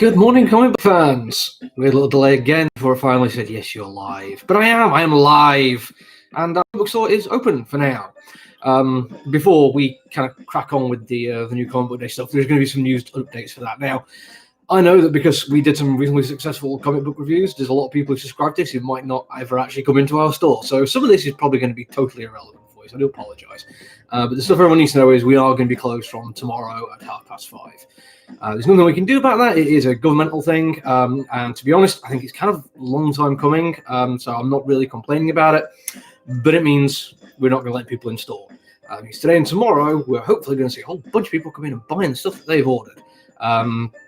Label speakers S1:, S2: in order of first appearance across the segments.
S1: Good morning, comic book fans. We had a little delay again before I finally said, yes, you're live. But I am live. And our bookstore is open for now. Before we kind of crack on with the new comic book day stuff, there's going to be some news updates for that. Now, I know that because we did some reasonably successful comic book reviews, there's a lot of people who subscribe to this who might not ever actually come into our store. So some of this is probably going to be totally irrelevant for you, so I do apologise. But the stuff everyone needs to know is we are going to be closed from tomorrow at 5:30. There's nothing we can do about that. It is a governmental thing, and to be honest, I think it's kind of a long time coming, so I'm not really complaining about it, but it means we're not going to let people in store. Because today and tomorrow, we're hopefully going to see a whole bunch of people come in and buying the stuff that they've ordered,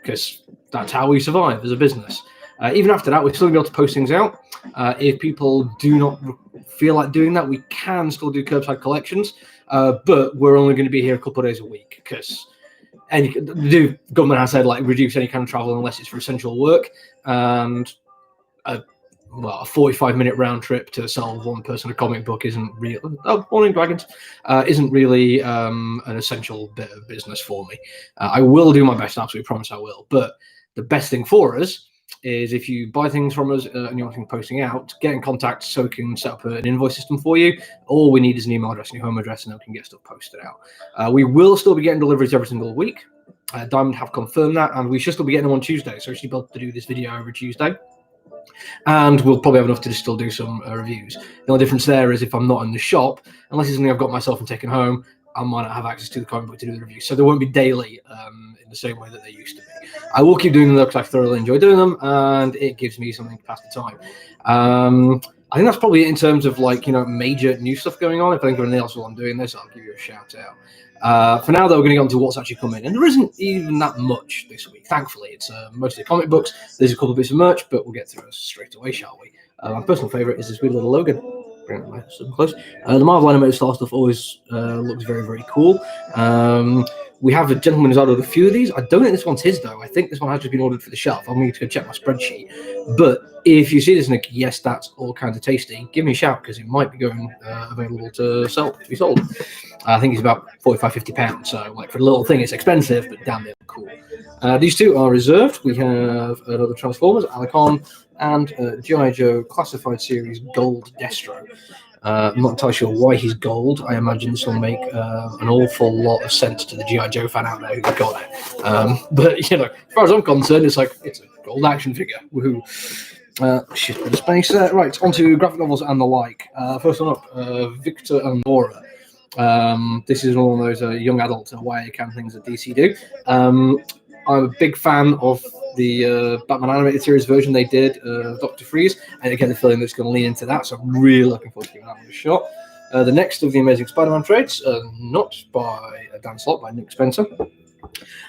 S1: because that's how we survive as a business. Even after that, we're still going to be able to post things out. If people do not feel like doing that, we can still do curbside collections, but we're only going to be here a couple of days a week, because the government has said reduce any kind of travel unless it's for essential work, and a 45-minute round trip to sell one person a comic book isn't real. Morning Dragons isn't really an essential bit of business for me. I will do my best, absolutely promise I will. But the best thing for us is if you buy things from us and you want things posting out, get in contact so we can set up an invoice system for you. All we need is an email address and your home address, and then we can get stuff posted out. We will still be getting deliveries every single week. Diamond have confirmed that, and we should still be getting them on Tuesday, so we should be able to do this video every Tuesday. And we'll probably have enough to still do some reviews. The only difference there is if I'm not in the shop, unless it's something I've got myself and taken home, I might not have access to the comic book to do the review. So they won't be daily in the same way that they used to be. I will keep doing them though, because I thoroughly enjoy doing them, and it gives me something to pass the time. I think that's probably it in terms of major new stuff going on. If I think of anything else while I'm doing this, I'll give you a shout out. For now, though, we're going to get on to what's actually coming. And there isn't even that much this week, thankfully. It's mostly comic books. There's a couple of bits of merch, but we'll get through it straight away, shall we? My personal favourite is this wee little Logan. Bring it nice and close. The Marvel Animated Star stuff always looks very, very cool. We have a gentleman who's ordered a few of these. I don't think this one's his, though. I think this one has just been ordered for the shelf. I'm going to go check my spreadsheet. But if you see this and think, yes, that's all kinds of tasty, give me a shout, because it might be going available to be sold. I think it's about £45-50. So, for a little thing, it's expensive, but damn, they're cool. These two are reserved. We have another Transformers, Alicon, and G.I. Joe Classified Series Gold Destro. I'm not entirely sure why he's gold. I imagine this will make an awful lot of sense to the G.I. Joe fan out there who got it. But, as far as I'm concerned, it's a gold action figure. Woohoo. Shit, bit of space there. Right, on to graphic novels and the like. First one up, Victor and Nora. This is one of those young adult YA kind of things that DC do. I'm a big fan of the Batman animated series version they did of Dr. Freeze, and I get the feeling that it's going to lean into that, so I'm really looking forward to giving that one a shot. The next of the Amazing Spider-Man trades, not by Dan Slott, by Nick Spencer.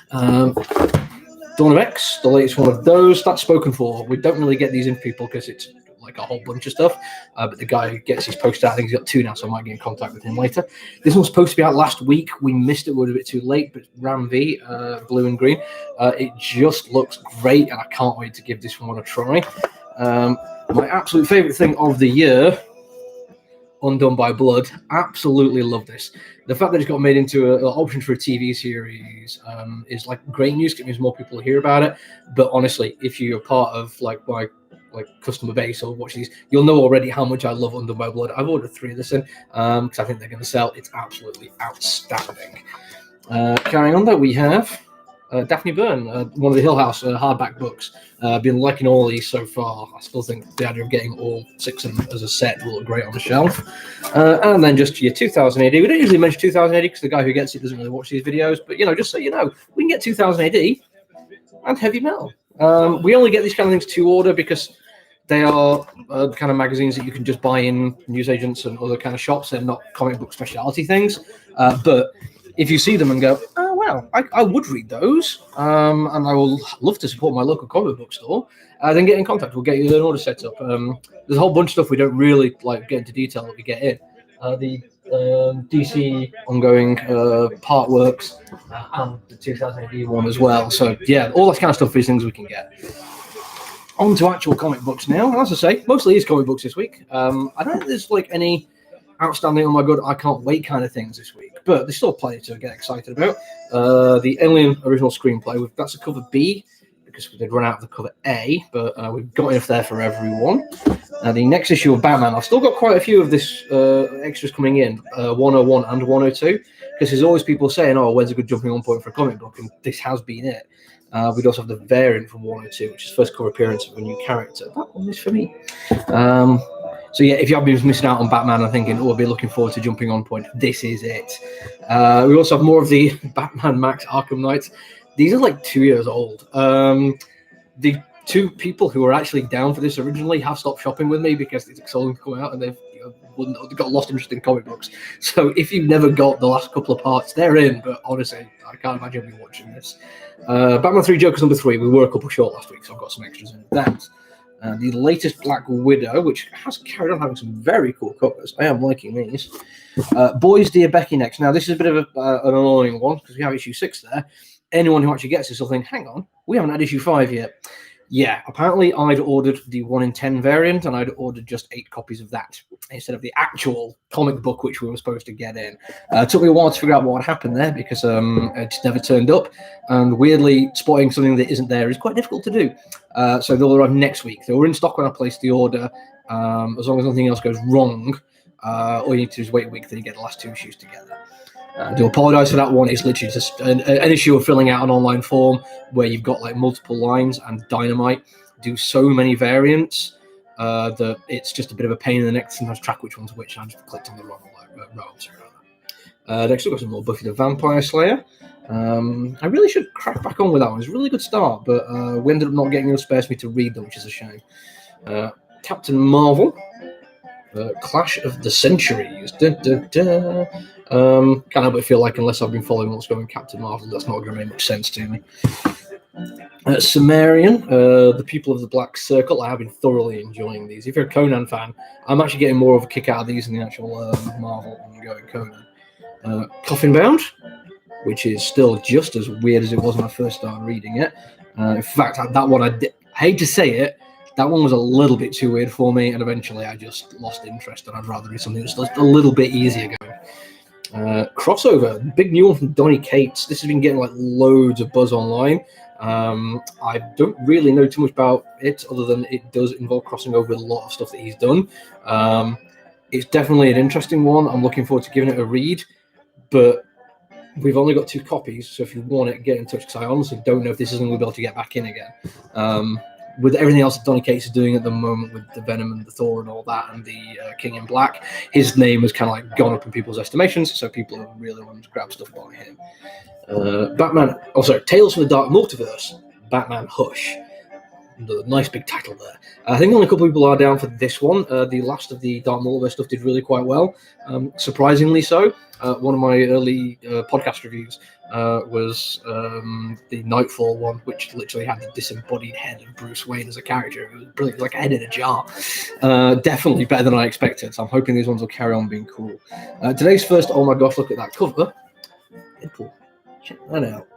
S1: Dawn of X, the latest one of those, that's spoken for. We don't really get these in people because it's a whole bunch of stuff, but the guy who gets his post out, I think he's got 2 now, so I might get in contact with him later. This one's supposed to be out last week. We missed it, we were a bit too late, but Ram V, blue and green, it just looks great, and I can't wait to give this one a try. My absolute favourite thing of the year, Undone by Blood. Absolutely love this. The fact that it's got made into an option for a TV series is great news. It means more people hear about it. But honestly, if you're part of my customer base or watch these, you'll know already how much I love Undone by Blood. I've ordered 3 of this in because I think they're going to sell. It's absolutely outstanding. Carrying on, though, we have Daphne Byrne, one of the Hill House hardback books. Been liking all these so far. I still think the idea of getting all 6 of them as a set will look great on the shelf. And then just your 2000 AD. We don't usually mention 2000 AD because the guy who gets it doesn't really watch these videos. But, just so you know, we can get 2000 AD and Heavy Metal. We only get these kind of things to order because they are kind of magazines that you can just buy in newsagents and other kind of shops. They're not comic book specialty things. But if you see them and go, oh, wow, I would read those, and I will love to support my local comic book store, then get in contact. We'll get you an order set up. There's a whole bunch of stuff we don't really get into detail that we get in. The DC ongoing part works and the 2000 AD one as well. So, yeah, all that kind of stuff is things we can get. On to actual comic books now. And as I say, mostly is comic books this week. I don't think there's any outstanding, oh my god, I can't wait kind of things this week. But there's still plenty to get excited about. The Alien original screenplay, that's a cover B. because they'd run out of the cover A, but we've got enough there for everyone. The next issue of Batman, I've still got quite a few of this extras coming in, 101 and 102, because there's always people saying, oh, when's a good jumping on point for a comic book? And this has been it. We'd also have the variant from 102, which is first cover appearance of a new character. That one is for me. So yeah, if you have been missing out on Batman and thinking, oh, I'll be looking forward to jumping on point, this is it. We also have more of the Batman Max Arkham Knights. These are like 2 years old. The two people who were actually down for this originally have stopped shopping with me because it took so long to come out, and they've got lost interest in comic books. So if you've never got the last couple of parts, they're in, but honestly, I can't imagine me watching this. Batman 3 Jokers number 3, we were a couple short last week, so I've got some extras in that. The latest Black Widow, which has carried on having some very cool covers. I am liking these. Boys Dear Becky next. Now, this is a bit of an annoying one because we have issue 6 there. Anyone who actually gets this will think, hang on, we haven't had issue 5 yet. Yeah, apparently I'd ordered the 1 in 10 variant, and I'd ordered just 8 copies of that instead of the actual comic book which we were supposed to get in. It took me a while to figure out what happened there because it just never turned up, and weirdly, spotting something that isn't there is quite difficult to do. So they'll arrive next week. They were in stock when I placed the order. As long as nothing else goes wrong, all you need to do is wait a week till you get the last 2 issues together. I do apologise for that one. It's literally just an issue of filling out an online form where you've got like multiple lines, and Dynamite do so many variants that it's just a bit of a pain in the neck to sometimes track which one's which. I just clicked on the wrong rows. Next we've got some more Buffy the Vampire Slayer. I really should crack back on with that one. It's a really good start, but we ended up not getting enough space for me to read them, which is a shame. Captain Marvel. Clash of the Centuries. Can't help but feel like unless I've been following what's going on Captain Marvel, that's not going to make much sense to me. Sumerian, the People of the Black Circle. I have been thoroughly enjoying these. If you're a Conan fan, I'm actually getting more of a kick out of these than the actual Marvel ongoing Conan. Coffin Bound, which is still just as weird as it was when I first started reading it. In fact, that one I hate to say it, that one was a little bit too weird for me, and eventually I just lost interest, and I'd rather do something that's just a little bit easier going. Crossover, big new one from Donny Cates. This has been getting like loads of buzz online. I don't really know too much about it, other than it does involve crossing over with a lot of stuff that he's done. It's definitely an interesting one. I'm looking forward to giving it a read, but we've only got 2 copies, so if you want it, get in touch, because I honestly don't know if this is going to be able to get back in again. With everything else that Donny Cates is doing at the moment with the Venom and the Thor and all that, and the King in Black, his name has kind of like gone up in people's estimations, so people are really wanting to grab stuff by him. Tales from the Dark Multiverse, Batman Hush. Nice big title there. I think only a couple of people are down for this one. The last of the Dark Multiverse stuff did really quite well, surprisingly so. One of my early podcast reviews was the Nightfall one, which literally had the disembodied head of Bruce Wayne as a character. It was brilliant, like a head in a jar. Definitely better than I expected, so I'm hoping these ones will carry on being cool. Today's first, oh my gosh, look at that cover. Deadpool. Check that out.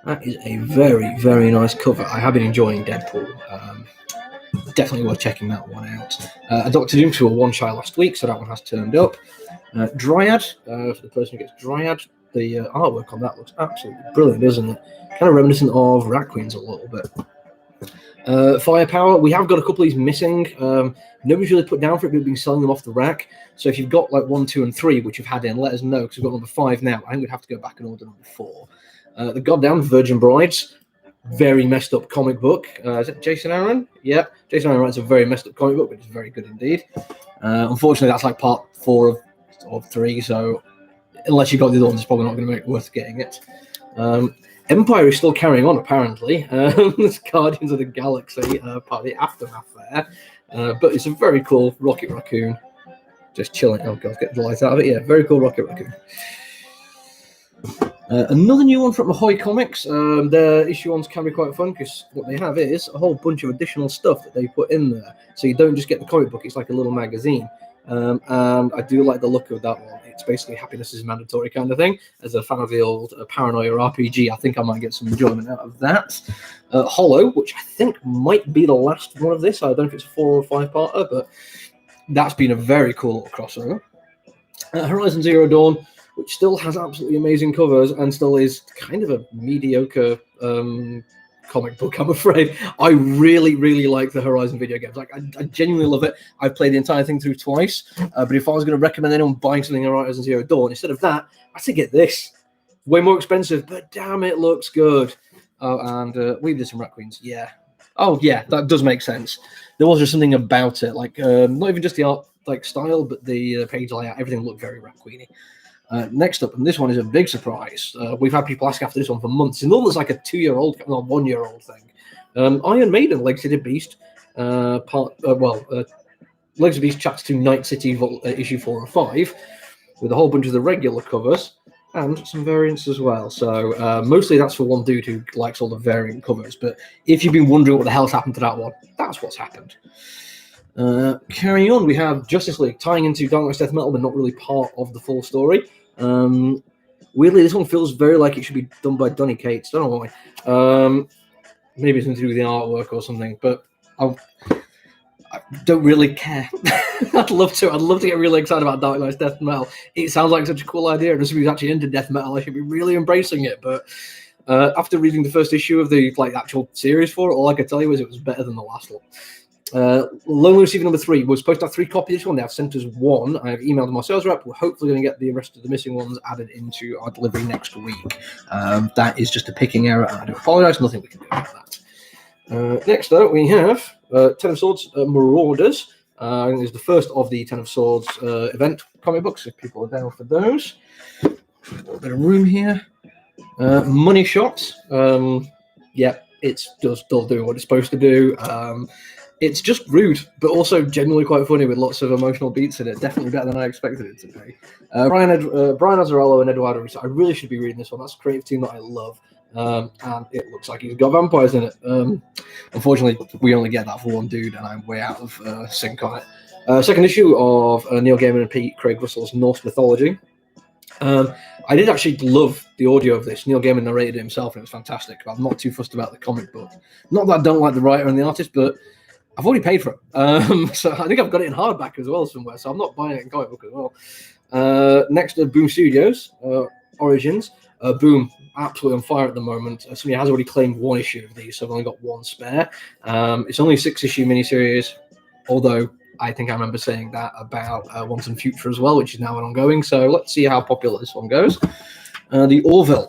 S1: That is a very, very nice cover. I have been enjoying Deadpool. Definitely worth checking that one out. Dr. Doom to a one shy last week, so that one has turned up. Dryad, for the person who gets Dryad, the artwork on that looks absolutely brilliant, isn't it? Kind of reminiscent of Rat Queens a little bit. Firepower, we have got a couple of these missing. Nobody's really put down for it, but we've been selling them off the rack. So if you've got like 1, 2, and 3, which you've had in, let us know, because we've got number 5 now. I think we'd have to go back and order number 4. The goddamn Virgin Brides, very messed up comic book. Is it Jason Aaron? Yeah, Jason Aaron writes a very messed up comic book, but it's very good indeed. Unfortunately, that's like part 4 of 3, so unless you got the other one, it's probably not going to make it worth getting it. Empire is still carrying on, apparently. There's Guardians of the Galaxy, part of the aftermath there. But it's a very cool Rocket Raccoon. Just chilling. Oh, God, get the light out of it. Yeah, very cool Rocket Raccoon. Another new one from Ahoy Comics. Their issue ones can be quite fun because what they have is a whole bunch of additional stuff that they put in there. So you don't just get the comic book, it's like a little magazine. And I do like the look of that one. It's basically happiness is mandatory kind of thing. As a fan of the old Paranoia RPG, I think I might get some enjoyment out of that. Hollow, which I think might be the last one of this. I don't know if it's a 4 or 5-parter, but that's been a very cool crossover. Horizon Zero Dawn, which still has absolutely amazing covers and still is kind of a mediocre comic book, I'm afraid. I really, really like the Horizon video games. Like, I genuinely love it. I've played the entire thing through twice. But if I was going to recommend anyone buying something on Horizon Zero Dawn, instead of that, I'd say get this. Way more expensive, but damn, it looks good. Oh, and we did some Rat Queens. Yeah. Oh, yeah, that does make sense. There was just something about it, like not even just the art like style, but the page layout. Everything looked very Rat Queeny. Next up, and this one is a big surprise. We've had people ask after this one for months. It's almost like a 2-year-old, not 1-year-old thing. Iron Maiden, Legacy of Beast, Legacy of Beast Chapter 2 Night City issue 4 or 5, with a whole bunch of the regular covers and some variants as well. So mostly that's for one dude who likes all the variant covers. But if you've been wondering what the hell's happened to that one, that's what's happened. Carrying on, we have Justice League tying into Dark Knight's Death Metal, but not really part of the full story. Weirdly, this one feels very like it should be done by Donny Cates. Don't know why. Maybe it's something to do with the artwork or something, but I don't really care. I'd love to get really excited about Dark Knight's Death Metal. It sounds like such a cool idea, and if somebody's actually into death metal, I should be really embracing it. But after reading the first issue of the actual series for it, all I could tell you is it was better than the last one. Lone Receiver number 3 was supposed to have 3 copies of this one. They have sent us 1. I have emailed my sales rep. We're hopefully going to get the rest of the missing ones added into our delivery next week. That is just a picking error, and I do apologize. Nothing we can do about that. Next up, we have Ten of Swords Marauders. I think it's the first of the Ten of Swords event comic books, if people are down for those. A little bit of room here. Money Shots. Yeah, it's just still doing what it's supposed to do. It's just rude, but also genuinely quite funny with lots of emotional beats in it. Definitely better than I expected it to be. Brian Azzarello and Eduardo Russo. I really should be reading this one. That's a creative team that I love. And it looks like he's got vampires in it. Unfortunately, we only get that for one dude, and I'm way out of sync on it. Second issue of Neil Gaiman and Pete Craig Russell's Norse Mythology. I did actually love the audio of this. Neil Gaiman narrated it himself, and it was fantastic. I'm not too fussed about the comic book. Not that I don't like the writer and the artist, but I've already paid for it. So I think I've got it in hardback as well somewhere, so I'm not buying it in comic book as well. Next, Boom Studios, Origins. Boom, absolutely on fire at the moment. Somebody has already claimed 1 issue of these, so I've only got 1 spare. It's only a 6-issue miniseries, although I think I remember saying that about Once and Future as well, which is now ongoing. So let's see how popular this one goes. The Orville,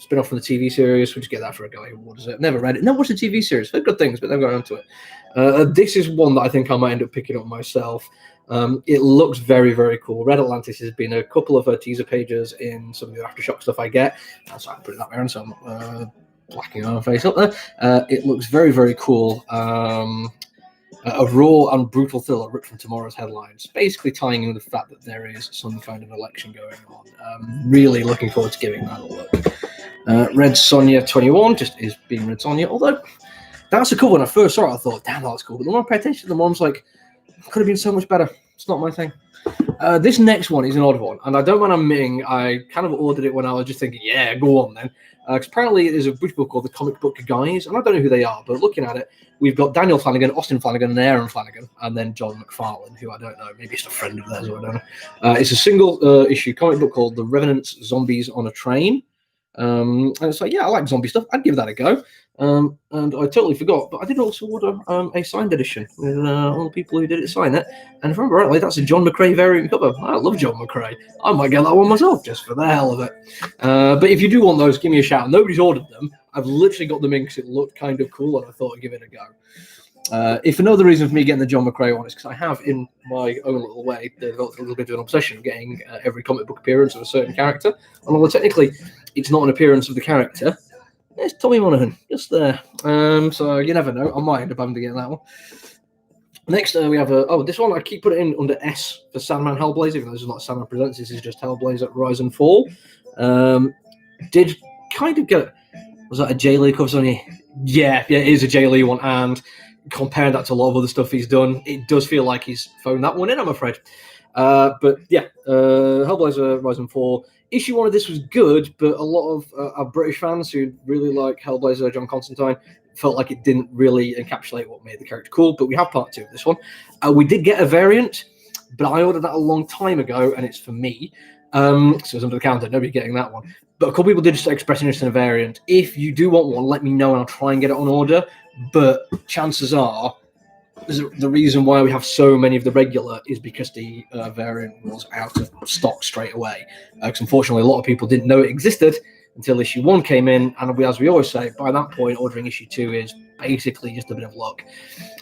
S1: spin-off from the TV series. We just get that for a guy who orders it. Never read it. Never watched the TV series. Heard good things, but never got into it. This is one that I think I might end up picking up myself. It looks very, very cool. Red Atlantis has been a couple of teaser pages in some of the Aftershock stuff I get. So I put it that way on, so I'm blacking my face up there. It looks very, very cool. A raw and brutal thriller ripped from tomorrow's headlines, basically tying in with the fact that there is some kind of election going on. Really looking forward to giving that a look. Red Sonja 21 just is being Red Sonja, although that's a cool. When I first saw it, I thought, damn, that's cool. But the more I pay attention, the more I'm like, could have been so much better. It's not my thing. This next one is an odd one, and I don't mind admitting I kind of ordered it when I was just thinking, yeah, go on then. Because apparently there's a British book called The Comic Book Guys, and I don't know who they are, but looking at it, we've got Daniel Flanagan, Austin Flanagan, and Aaron Flanagan, and then John McFarlane, who I don't know, maybe it's a friend of theirs, or I don't know. It's a single issue comic book called The Revenant's Zombies on a Train. And it's like, yeah, I like zombie stuff. I'd give that a go. And I totally forgot, but I did also order a signed edition with all the people who did it sign it. And if I remember rightly, that's a John McCrea variant cover. I love John McCrea. I might get that one myself just for the hell of it. But if you do want those, give me a shout. Nobody's ordered them. I've literally got them in because it looked kind of cool, and I thought I'd give it a go. If another reason for me getting the John McCrea one is because I have, in my own little way, developed a little bit of an obsession of getting every comic book appearance of a certain character. And although technically it's not an appearance of the character, it's Tommy Monaghan, just there. So you never know. I might end up having to get that one. Next, we have this one I keep putting in under S for Sandman Hellblazer, even though this is not Sandman Presents. This is just Hellblazer Rise and Fall. Did kind of get, was that a Jay Lee cover? Yeah, it is a Jay Lee one, and comparing that to a lot of other stuff he's done, it does feel like he's phoned that one in, I'm afraid. But yeah, Hellblazer Rise and Fall. Issue 1 of this was good, but a lot of our British fans who really like Hellblazer, John Constantine, felt like it didn't really encapsulate what made the character cool. But we have part 2 of this one. We did get a variant, but I ordered that a long time ago, and it's for me. So it's under the counter. Nobody getting that one. But a couple people did just express interest in a variant. If you do want one, let me know and I'll try and get it on order. But chances are, the reason why we have so many of the regular is because the variant was out of stock straight away. Because unfortunately, a lot of people didn't know it existed until issue 1 came in. And as we always say, by that point, ordering issue 2 is basically just a bit of luck.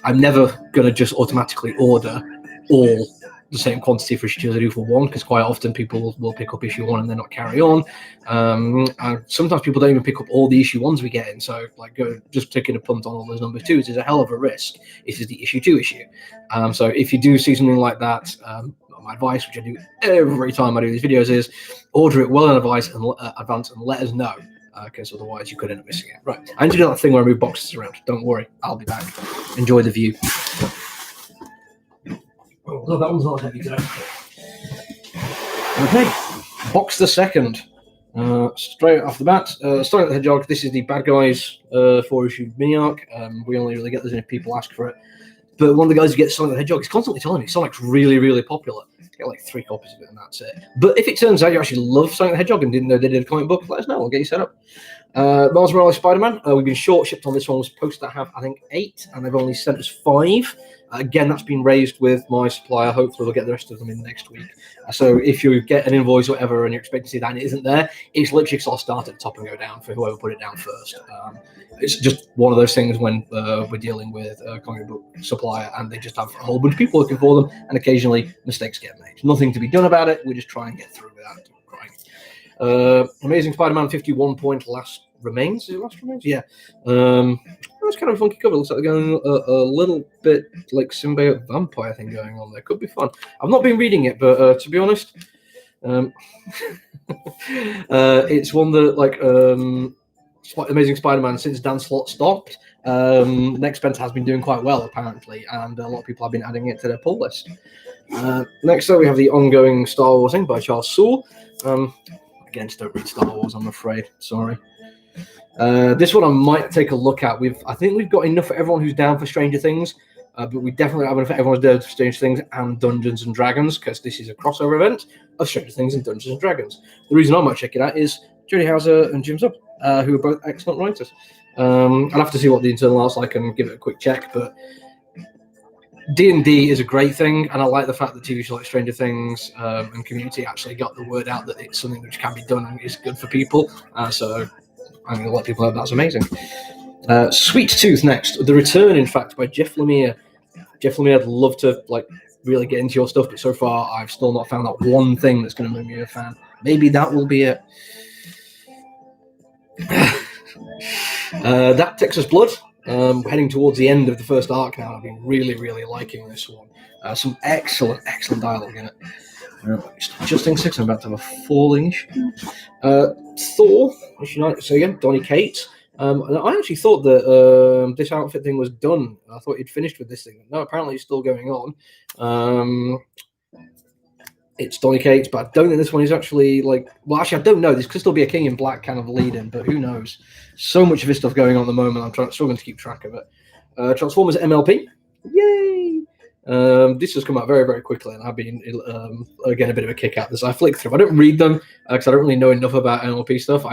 S1: I'm never going to just automatically order all the same quantity for issue 2 as I do for 1, because quite often people will pick up issue 1 and then not carry on. And sometimes people don't even pick up all the issue 1s we get in. So just taking a punt on all those number 2s is a hell of a risk. This is the issue 2 issue. So if you do see something like that, my advice, which I do every time I do these videos, is order it well in advance and let us know. Because otherwise you could end up missing it. Right, I need to do that thing where I move boxes around. Don't worry, I'll be back. Enjoy the view. Oh, no, that one's not heavy today. Okay, box the second. Straight off the bat, Sonic the Hedgehog. This is the bad guys 4-issue mini arc. We only really get this in if people ask for it. But one of the guys who gets Sonic the Hedgehog is constantly telling me Sonic's really, really popular. Get like 3 copies of it and that's it. But if it turns out you actually love Sonic the Hedgehog and didn't know they did a comic book, let us know. We'll get you set up. Miles Morales Spider-Man. We've been short shipped on this one. Was supposed to have, I think, 8, and they've only sent us 5. Again, that's been raised with my supplier. Hopefully, we'll get the rest of them in next week. So if you get an invoice or whatever and you're expecting to see that and it isn't there, it's literally sort of start at the top and go down for whoever put it down first. It's just one of those things when we're dealing with a comic book supplier and they just have a whole bunch of people looking for them, and occasionally mistakes get made. Nothing to be done about it. We just try and get through without crying. Amazing Spider-Man 51 point last remains. Is it last remains? Yeah. That's kind of a funky cover. Looks like they're going a little bit like symbiote vampire thing going on there. Could be fun. I've not been reading it, but to be honest, it's one that Amazing Spider-Man, since Dan Slott stopped, Next Spencer has been doing quite well apparently, and a lot of people have been adding it to their pull list. Next up, we have the ongoing Star Wars thing by Charles Soule. Again, just don't read Star Wars, I'm afraid. Sorry. This one I might take a look at. I think we've got enough for everyone who's down for Stranger Things, but we definitely have enough for everyone who's down for Stranger Things and Dungeons and Dragons, because this is a crossover event of Stranger Things and Dungeons and Dragons. The reason I might check it out is Jody Hauser and Jim Zub, who are both excellent writers. I'll have to see what the internal art's like and give it a quick check, but D&D is a great thing, and I like the fact that TV shows like Stranger Things and Community actually got the word out that it's something which can be done and is good for people. So I'm going to let people know that's amazing. Sweet Tooth next. The Return, in fact, by Jeff Lemire. Jeff Lemire, I'd love to really get into your stuff, but so far I've still not found that one thing that's going to make me a fan. Maybe that will be it. That Texas Blood. Heading towards the end of the first arc now. I've been really, really liking this one. Some excellent dialogue in it. Adjusting 6, I'm about to have a falling issue. Thor, so again, Donny Cates. And I actually thought that this outfit thing was done. I thought he'd finished with this thing. No, apparently it's still going on. It's Donny Cates, but I don't think this one is actually actually, I don't know. This could still be a King in Black kind of lead-in, but who knows? So much of this stuff going on at the moment, I'm struggling to keep track of it. Transformers MLP. Yay! This has come out very, very quickly, and I've been, again, a bit of a kick out this. I flick through. I don't read them, because I don't really know enough about MLP stuff.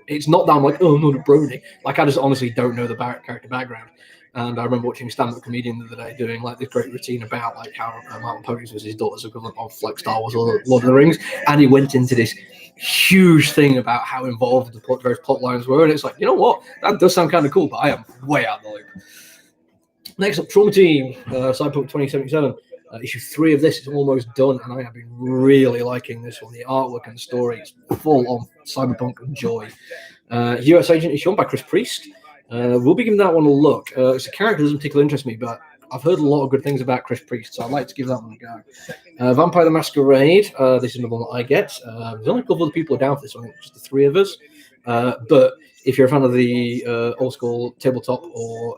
S1: It's not that I'm like, oh, I'm not a brony. I just honestly don't know the character background. And I remember watching a stand-up comedian the other day doing this great routine about how Mountain Ponies was his daughter's equivalent of Star Wars or Lord of the Rings, and he went into this huge thing about how involved the various plot lines were, and it's like, you know what, that does sound kind of cool, but I am way out of the loop. Next up, Trauma Team, Cyberpunk 2077. Issue 3 of this is almost done, and I have been really liking this one. The artwork and the story is full on cyberpunk joy. US Agent is shown by Chris Priest. We'll be giving that one a look. It's a character that doesn't particularly interest me, but I've heard a lot of good things about Chris Priest, so I'd like to give that one a go. Vampire the Masquerade. This is another one that I get. There's only a couple of people who are down for this one, just the 3 of us. But if you're a fan of the old school tabletop or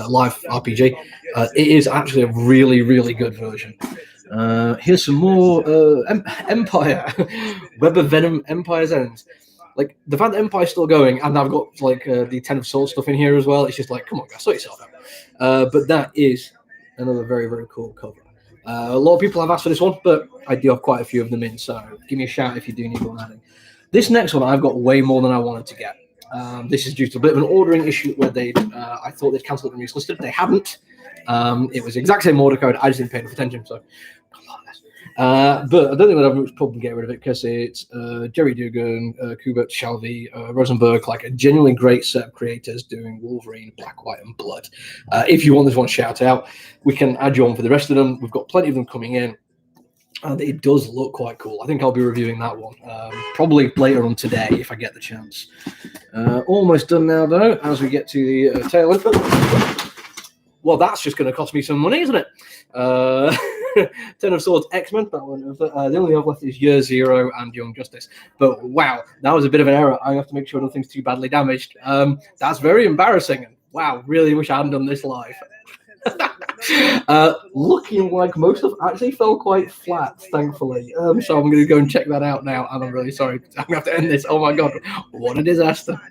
S1: live RPG, it is actually a really, really good version. Here's some more Empire. Web of Venom, Empire's End. The fact that Empire's still going, and I've got the Ten of Swords stuff in here as well. It's just come on, guys, sort yourself out. But that is another very, very cool cover. A lot of people have asked for this one, but I do have quite a few of them in, so give me a shout if you do need one adding. This next one, I've got way more than I wanted to get. This is due to a bit of an ordering issue where I thought they'd cancelled the news listed. They haven't. It was the exact same order code. I just didn't pay enough attention, so but I don't think we'll have much problem getting rid of it because it's Jerry Dugan, Kubert, Shalvey, Rosenberg, like a genuinely great set of creators doing Wolverine, Black, White, and Blood. If you want this one shout out, we can add you on for the rest of them. We've got plenty of them coming in. And it does look quite cool. I think I'll be reviewing that one probably later on today if I get the chance. Almost done now, though, as we get to the tail end. Well, that's just going to cost me some money, isn't it? Ten of Swords, X-Men. That one. The only thing I've left is Year Zero and Young Justice. But wow, that was a bit of an error. I have to make sure nothing's too badly damaged. That's very embarrassing. And wow, really wish I hadn't done this live. Looking like most of actually fell quite flat, thankfully. So I'm going to go and check that out now. And I'm really sorry. I'm going to have to end this. Oh my god, what a disaster.